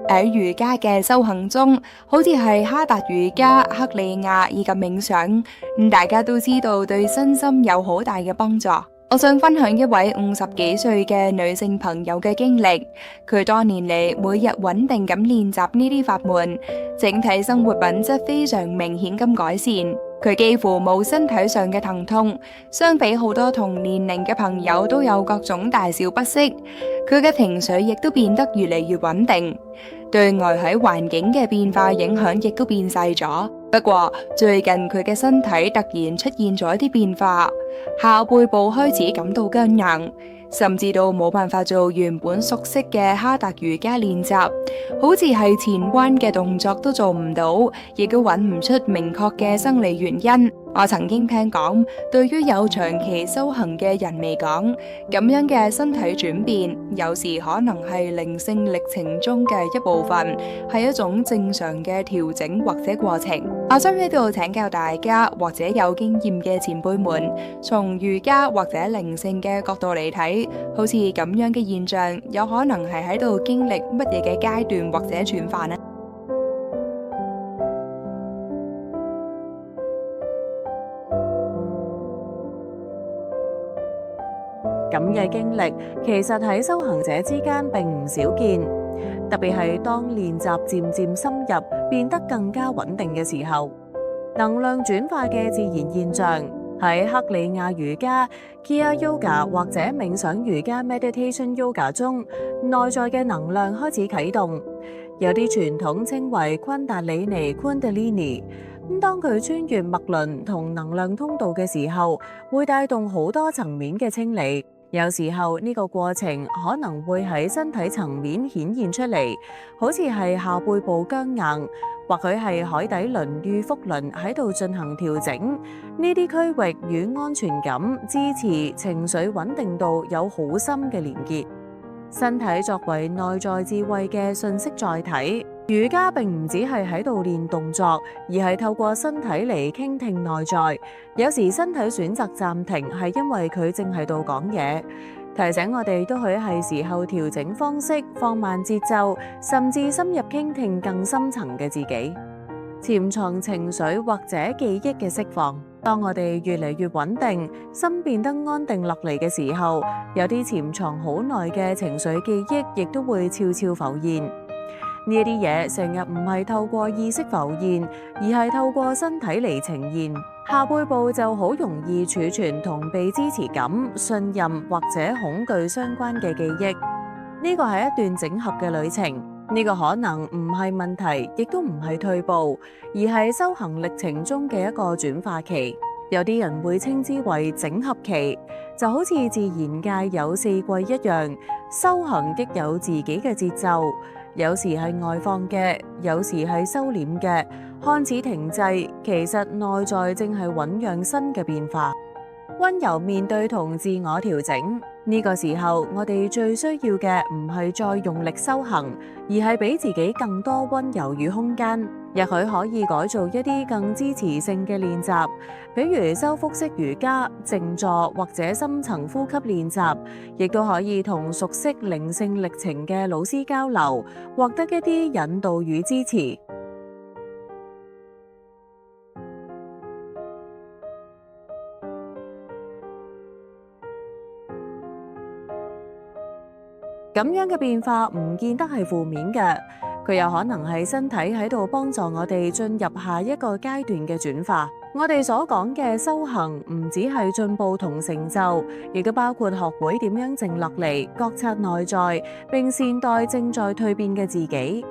喺瑜伽嘅修行中，好似係哈達瑜伽、克里亞以及冥想，大家都知道對身心有好大嘅幫助。我想分享一位50幾歲嘅女性朋友嘅經歷，佢多年嚟每日穩定咁練習呢啲法門，整體生活品質非常明顯咁改善。佢幾乎冇身體上嘅疼痛，相比好多同年齡嘅朋友都有各種大小不適。佢嘅情緒亦都變得越嚟越穩定，對外喺環境嘅變化影響亦都變細咗。不過最近佢嘅身體突然出現咗一啲變化，下背部開始感到僵硬，甚至到冇辦法做原本熟悉嘅哈達瑜伽練習，好似係前彎嘅動作都做唔到，亦都揾唔出明確嘅生理原因。我曾經聽講，對於有長期修行嘅人嚟講，咁樣嘅身體轉變，有時可能係靈性歷程中嘅一部分，係一種正常嘅調整或者過程。我想喺度請教大家，或者有經驗嘅前輩們，從瑜伽或者靈性嘅角度嚟睇，好似咁樣嘅現象，有可能係喺度經歷乜嘢嘅階段或者轉化呢？咁嘅經歷，其實喺修行者之間並唔少見，特別係當練習漸漸深入，變得更加穩定嘅時候，能量轉化嘅自然現象喺克里亞瑜伽、Kriya Yoga 或者冥想瑜伽 Meditation Yoga 中，內在嘅能量開始啟動，有啲傳統稱為昆達里尼 Kundalini。當佢穿越脈輪同能量通道嘅時候，會帶動好多層面嘅清理。有時候呢個過程可能會喺身體層面顯現出嚟，好似係下背部僵硬，或許係海底輪與腹輪喺度進行調整。呢啲區域與安全感、支持、情緒穩定度有好深嘅連結。身體作為內在智慧嘅信息載體，瑜伽並唔只係喺度練動作，而係透過身體嚟傾聽內在。有時身體選擇暫停，係因為佢正喺度講嘢，提醒我哋都許係時候調整方式，放慢節奏，甚至深入傾聽更深層嘅自己，潛藏情緒或者記憶嘅釋放。當我哋越嚟越穩定，心變得安定落嚟嘅時候，有啲潛藏好耐嘅情緒記憶亦都會悄悄浮現。呢啲嘢成日唔係透過意識浮現，而係透過身體嚟呈現。下背部就好容易儲存同被支持感、信任或者恐懼相關嘅記憶。呢個係一段整合嘅旅程。呢個可能唔係問題，亦都唔係退步，而係修行歷程中嘅一個轉化期。有啲人會稱之為整合期，就好似自然界有4季一樣，修行亦有自己嘅節奏。有時係外放嘅，有時係收斂嘅，看似停滯，其實內在正係醞釀新嘅變化。溫柔面對同自我調整，呢個時候我哋最需要嘅唔係再用力修行，而係俾自己更多溫柔與空間。也許可以改造一啲更支持性嘅練習，比如收腹式瑜伽、靜坐或者深層呼吸練習，亦都可以同熟悉靈性歷程嘅老師交流，獲得一啲引導與支持。咁樣嘅變化唔見得係負面嘅。佢有可能係身體喺度幫助我哋進入下一個階段嘅轉化。我哋所講嘅修行唔只係進步同成就，亦都包括學會點樣靜落嚟，覺察內在，並善待正在蛻變嘅自己。